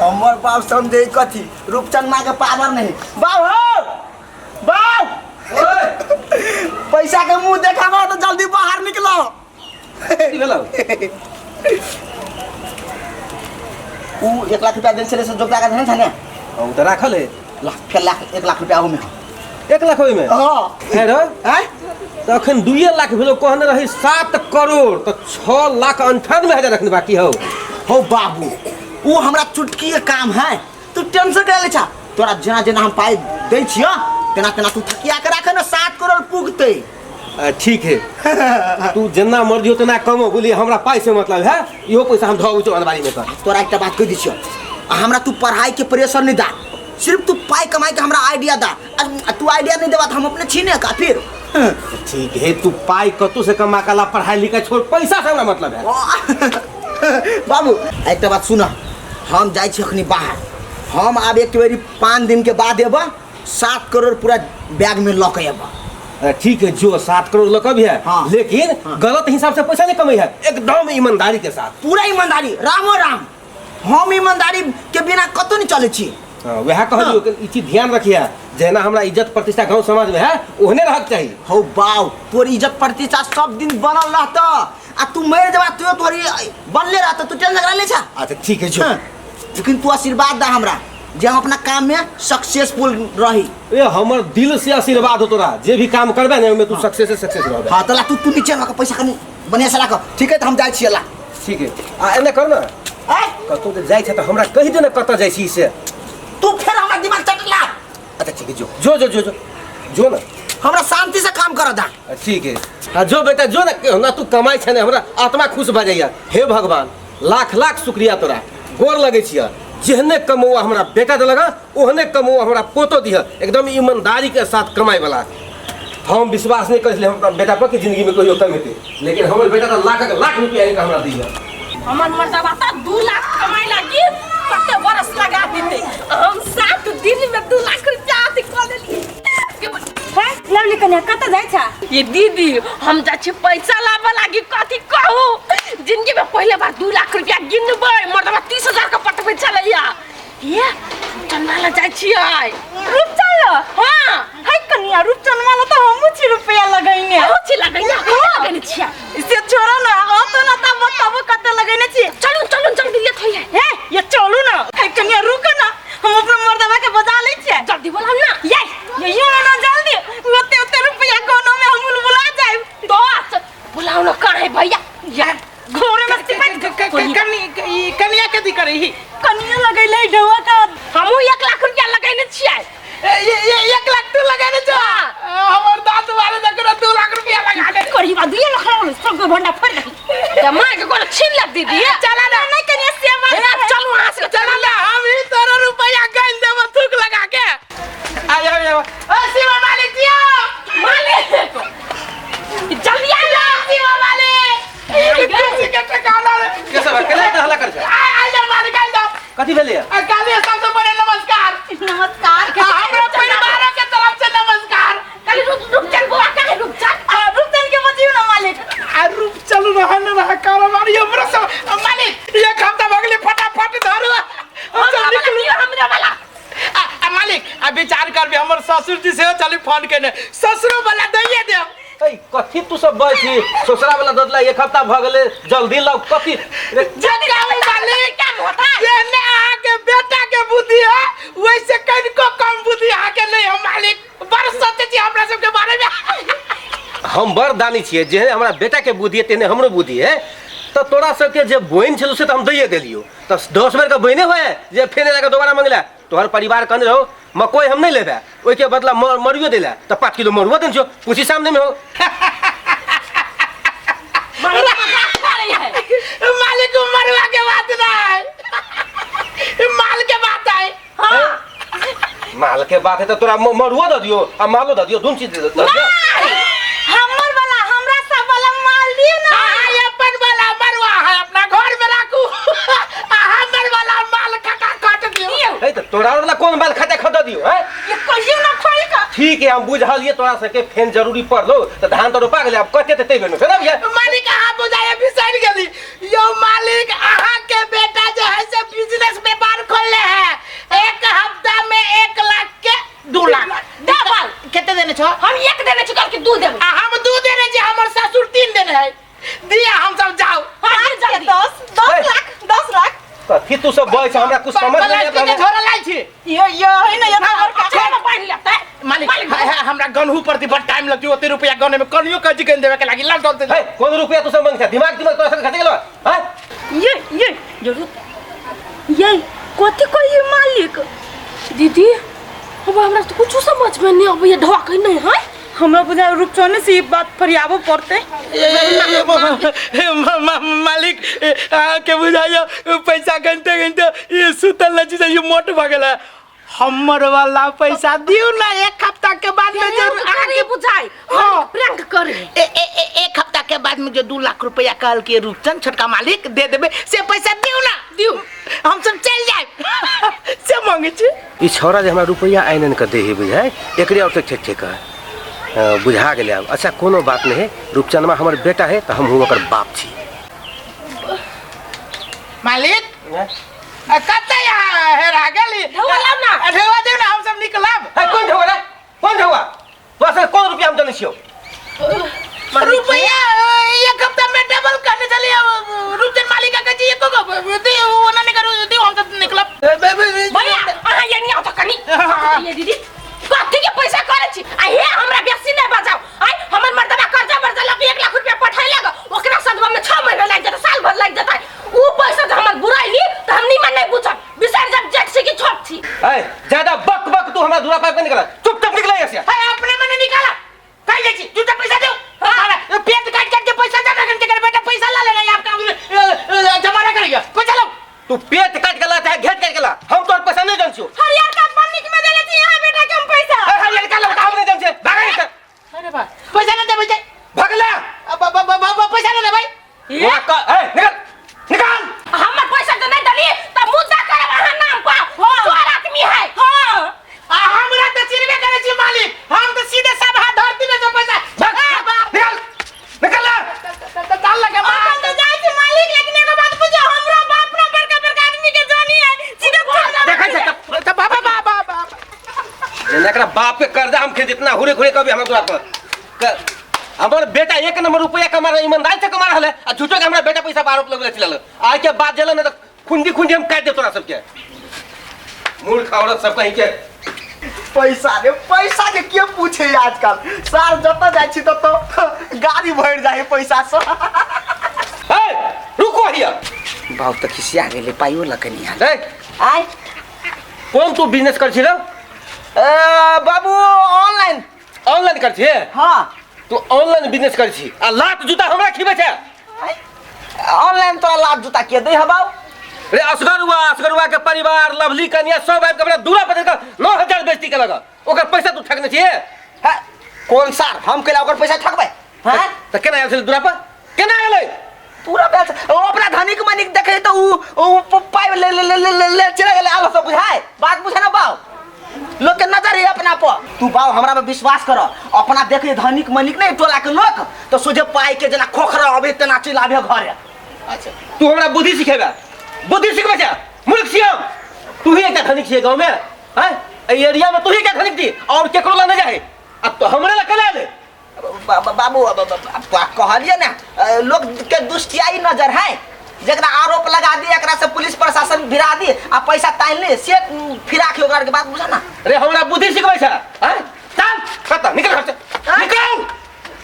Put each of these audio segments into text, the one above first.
हमर बाप समझे कथी रूपचंद माँ के पावर नहीं। बाबू हो बाबू पैसा के मुंह देखा तो जल्दी बाहर निकलो। उ 1 लाख रुपया दिन से जोगदा का नहीं थाने तो राखल है फिर 1 लाख रुपया में 1 लाख में हां है रे तो अखन 2 लाख भेलो कहने रही 7 करोड़ तो 6,98,000 रखने बाकी हो बाबू वो हमरा चुटकी के काम है तू टेंशन कर ले छा तोरा जना जना हम पाई दे छियो तेना तेना तू थकिया के राखे ना 7 करोड़ पुगते। ठीक है तू जितना मर्जी हो तना कमो बोलिए हमरा पाई से मतलब है इहो पैसा हम धो अलमारी में कर। तोरा एक बात कह दी छियो हमरा तू पढ़ाई के प्रेशर नहीं दा सिर्फ तू पाई कमाई के हमरा आइडिया दा तू आइडिया नहीं देबा तो हम अपने छीने का फिर। ठीक है तू पाई कतु से कमा कला पढ़ाई लिखाई छोड़ पैसा से हमरा मतलब है। बाबू एक बात सुना हम जाए छी अखनी बाहर हम आब एक बारी 5 दिन के बाद एबा 7 करोड़ पूरा बैग में लॉक एबा। ठीक है जो 7 करोड़ लॉक भी है हाँ। लेकिन हाँ। गलत हिसाब से पैसा नहीं कमाई है एकदम ईमानदारी के साथ पूरा ईमानदारी रामो राम हम ईमानदारी के बिना कतो नहीं चले छी। वह कहलियो कि ई चीज ध्यान रखिए जेना हमरा इज्जत प्रतिष्ठा गांव समाज में है ओहने रहक चाहिए। हो बाऊ तोर इज्जत प्रतिष्ठा सब दिन बनल रहता आ तू मर जबा तो तोरी बनले रहता तू टेंशन कर ले छा। अच्छा ठीक है जो लेकिन तू आशीर्वाद दा हमरा जे हम अपना काम में सक्सेसफुल रही। ए हमर दिल से आशीर्वाद हो तोरा जे भी काम करबे ना में तू सक्सेस रहबे। हां तला तू नीचे रख पैसा कनी बढ़िया से रख ठीक है त हम जाय छी ला। ठीक है आ एने कर ना कतो जे जाय छ त हमरा कहि दे ना कत जाय छी से तू फिर हमरा दिमाग चटला। अच्छा ठीक है जो ना हमरा शांति से काम कर दा। ठीक है हाँ जो बेटा जो ना तू कमाई छ ना हमरा आत्मा खुश भ जाइया। हे भगवान लाख लाख शुक्रिया तोरा गोर लगे छिया जेहने कमौआ हमरा बेटा दे लगा ओहने कमौआ हमरा पोतो दिया एकदम ईमानदारी के साथ कमाई वाला। हम विश्वास नहीं कर हम बेटा पर कि जिंदगी में कहियो कम हेते लेकिन हमर बेटा तो लाख रुपया इनका हमरा दिया। हमर मर्दा बाता 2 लाख कमाई लागी कते बरस लगा देते हम 7 दिन में 2 लाख रुपया आती कर लेली। है लवली कन्या कत जाय छा ये दीदी हम जा छी पैसा लाबा लागी कथि कहू जिंदगी में पहले बार 2 लाख रुपया गिनबै मर्दवा 30,000 का पटबै चलैया ये चन्नाला जाय छी आइ रूपचंद हां है कन्या रूपचंद वाला तो हम छी रुपया लगाइने लगैने छिया इसे छोड़ो ना तो ना तब कत लगाइने छी चलू जल्दी ले थोई है ये चलू ना है कन्या रुको ना हम अपना मर्दवा के बजा ले छी जल्दी बोलाओ ना ये ना जल्दी ओते रुपया कोनो में हम बुला जाए तो बुलाओ ना काहे भैया यार घोरे में कन्या के दी करही कन्या लगैले ढवा का हमहु 1 लाख रुपया लगाइने छियै। 1 लाख तू लगाने छ हमर दांत वाले जकरा 2 लाख रुपया लगा दे करी बा 2 लाख लगाउन सब भंडा फड़ गई मां के कोनो छीन लग दीदी चला ना नहीं कन्या सेवा चलू वहां से चला ले हम ही तोरा रुपया गाल देब थूक लगा के आयो ओ शिवा मालिक जिया मालिक जल्दी आ जा शिवा मालिक कैसे के टकाला रे के सब केले हल्ला कर छ आ जा मालिक गाल दो कथि भेले काली सबसे बड़े नमस्कार हमरा परिवार के तरफ से नमस्कार कल रुक चल बुआ काहे रुक के बजियो ना मालिक आ रुक चलू रहा कारोबारी हमरा सब मालिक ये खाता भगले फटाफट धरो हमरा वाला मालिक आ विचार करबे हमर ससुर जी से चली फोन केने ससुरो वाला दैए दे कथी तू सब बैठी ससुरा वाला ददला 1 हफ्ता भ गेले जल्दी लाओ कथी जगावे मालिक क्या होता ये ने आके बेटा के बुद्धि है वैसे कनको कम बुद्धि आके नहीं हम मालिक बड़ सत्य जी हमरा सब के बारे में हम बड़ दानी छिए जे हमरा बेटा के बुद्धि है तेने हमरो बुद्धि है तो तोरा सबके जे बहन छल से तो हम दैए देलियो तो 10 बेर का बहने होए जे फेने लगा दोबारा मांगला तोहर परिवार कहने रहो मकोई हम नहीं लेबे ओइ के बदला मरुआ देला तो 5 किलो मरुआ देन छो पूछी सामने में हो मालिक मरुआ के बात ना है माल के बात है हां माल के बात है तो तोरा मरुआ द दियो आ मालो द दियो दोनों चीज दे दियो हमर वाला हमरा सब वाला माल दियो ना अपन वाला मरुआ है अपना घर में राखू हमर वाला माल काट दियो ए तो तोरा वाला कौन माल खा दियो है ये कहियो ना खोल का ठीक है हम बुझलिए तोरा सके फेन जरूरी पड़लो तो धान तो रोपा गेले अब कते ते बेनो है ना भैया मालिक आ बुझाए बिसर गेली यो मालिक आहा के बेटा जो है से बिजनेस व्यापार खोल कथी तू सब बॉय हमरा कुछ समझ नहीं के आवे झोरा लाल छी ये है ना ये अच्छा में पानी लेता है मालिक हमरा गनहु प्रति बड़ टाइम लगती ओते रुपया गने में कनियो का चिकन देवे के लागी लाल दलते है कोन रुपया तू सब मांगछा दिमाग तोरा से खटे गेलो हैं ये जरूर ये कथी कही मालिक दीदी अब हमरा तो कुछ समझ में नहीं अब ये ढवा कहीं नहीं है हमरा बुझा रूपचंद से ये बात फरियाबो पड़ते मालिक के बुझाइयो पैसा घंटे घंटे ये सुतल न छी ये मोट भ गेला हमर वाला पैसा दियो ना एक हफ्ता के बाद में जरूर आगे बुझाई हाँ। प्रैंक करे एक हफ्ता के बाद में जो 2 लाख रुपया कहल के रूपचंद छोटका मालिक दे देबे से पैसा दियो ना दियो हम सब चल जाए से मांगे छी ई छोरा जे हमरा रुपया आइनन कर दे ही बुझाय एकरे और ठीक ठीक है बुझा गेले अब अच्छा कोनो बात नहीं है रूपचंदमा हमर बेटा है तो हम हूं ओकर बाप छी मालिक कते हेरा गेली ढौआ लाओ ना। ढौआ देव ना हम सब निकलब है कौन ढौआ तो असल कौन रुपया हम जाने छियो रुपया एक हफ्ता में डबल करने चले रूपचंद मालिक का जी एको दे ओना नहीं करू दे हम सब निकलब भैया आहा ये नहीं आता कनी ये दीदी कथी के पैसा करे छी आ हे हमरा बेसी नहीं बजाओ आई हमर मर्दबा कर्जा बर्जा लग 1 लाख रुपया पठाई लग ओकरा सदवा में 6 महीना लग जाता साल भर लग जाता ऊ पैसा जो हमर बुराई ली तो हम निमन नहीं पूछब बिचार जब जेठ से की छोट छी है ज्यादा बक तू हमरा दूरा पाइप में निकला चुपचाप निकला यहां से है अपने मन निकाला काई ले छी तू तो पैसा दे पेट काट के पैसा ज्यादा घंटे कर बेटा पैसा ला लेना आपका जमा ना करेगा पैसा लो तू पेट काट के ला चाहे घेट काट के ला हम तोर पैसा नहीं जानछो हरियर का पानी में देले छी यहां बेटा कम पैसा हरियर का ला हम नहीं जानछे भाग नहीं अरे बा पैसा ना दे पैसा भागला पैसा ना दे भाई ए निकाल हमर पैसा जो नहीं दली त मुद्दा करे वहां नाम पर चोर आदमी है हां हमरा तो चिरबे करे छी मालिक हम तो सीधे सब हाथ धरती में जो पैसा निकाल डाल लगे हम तो जाई छी मालिक लेकिन एगो बात पूछो हमरा बाप ना बड़का आदमी के जानी है सीधे देखा तो बाबा जेनकरा बाप के कर्जा हम खेत इतना हुरे खुरे कभी हमरा दूरा पर हमर बेटा 1 नंबर रुपया कमा रहा ईमानदारी से कमा रहा है आ झूठो के हमरा बेटा पैसा आरोप लगले चलल आज के बाद जलन न खुंडी हम काट दे तोरा सबके मूर्ख औरत सब कहीं के पैसा के के पूछे आजकल सार जत जाय छी तो गाड़ी भर जाए पैसा से ए रुको हिया बाप तो खिसिया गेले पाइयो लकनी हाल ए आय कौन तू बिजनेस कर छी रे बाबू ऑनलाइन कर छी हां तू ऑनलाइन बिजनेस कर छी आ लात जूता हमरा खिबे छै ऑनलाइन तो लाभ जूता के दे हबाऊ रे असगरुआ के परिवार लवली कन्या सब आबि के हमरा दूरा पर देख 9000 बेइज्जती के लगा ओकर पैसा तू ठगने छी है कौन सार हम केला ओकर पैसा ठगबै हैं त केना आयल छल दूरा पर केना आयलै पूरा पैसा ओ अपना धनिक मनिक देखे तो ऊ पाइप ले चले गेले आलो सब बुझाए बात बुझे ना बाऊ लोग के नजर है अपना पर तू बाऊ हमरा में विश्वास कर अपना देखे धनिक मनिक नहीं टोला के लोग तो सोझे पाई के जना खोखरा अबे तना चिल्लाबे घर अच्छा तू हमरा बुद्धि सिखेबा बुद्धि सिखबे छै मूर्ख छियम तू ही एकटा धनिक छियै गांव में हैं ए एरिया में तू ही एकटा धनिक दी और केकरो ला न जाए अब तो हमरे ला कला दे बाबू कहलिए ना लोग के दुष्टियाई नजर है जकरा आरोप लगा दी एकरा से पुलिस प्रशासन भिड़ा दी आ पैसा तान ले से फिरा के ओकरा के बात बुझा ना रे हमरा बुद्धि सिखबे छै हैं चल खत्म निकल घर से निकल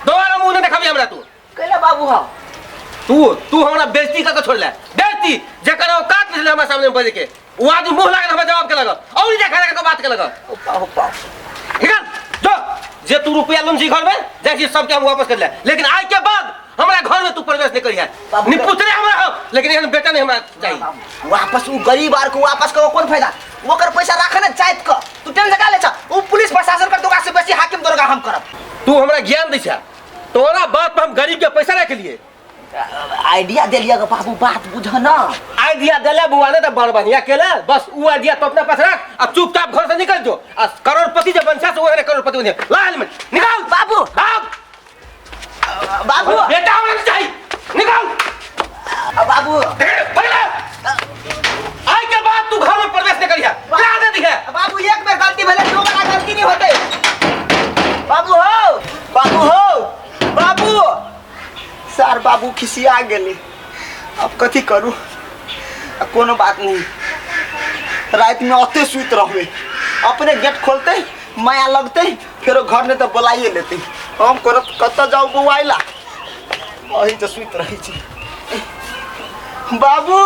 दोबारा मुंह न देखाबी हमरा तू कहले बाबू हां तू हमरा बेइज्जती करके छोड़ ले बेइज्जती जकर औकात नहीं हमरा सामने बजे के वो आदमी मुंह लगा हमरा जवाब के लगा और नहीं देखा के बात के लगा ठीक है जो जे तू रुपया लूम जी घर में जैसे सब के हम वापस कर ले लेकिन आज के बाद हमरा घर में तू प्रवेश नहीं करिया नहीं पुतरे हमरा हो लेकिन एहन बेटा नहीं हमरा चाहिए वापस वो गरीब आर को वापस करो कौन फायदा ओकर पैसा राखे ना चाहत क तू टेंशन का ले छ वो पुलिस प्रशासन कर तोरा से बेसी हाकिम दरोगा हम करब तू हमरा ज्ञान दै छ तोरा बात पर हम गरीब के पैसा रख लिए आइडिया दे लिया बाबू बात बुझ ना आइडिया देले बुआ ने तो बड़ बढ़िया केले बस वो आइडिया तो अपना पास रख अब चुपचाप घर से निकल जो आ करोड़पति जो बनसा से वो है करोड़पति बने ला हेलमेट निकाल बाबू भाग बाबू बेटा होना चाहिए निकाल बाबू पहले आज के बाद तू घर में प्रवेश नहीं करिया क्या दे दी है बाबू एक बार गलती भले दो बार गलती नहीं होते बाबू हो बाबू सर बाबू खिसिया गेली अब कथी करू कोनो बात नहीं, रात में अते सुत रहे, अपने गेट खोलते माया लगते, फिर घर ने तो बुलाइए लेते। हम कत जाऊ बउआइला अही तो सुत रही छी। बाबू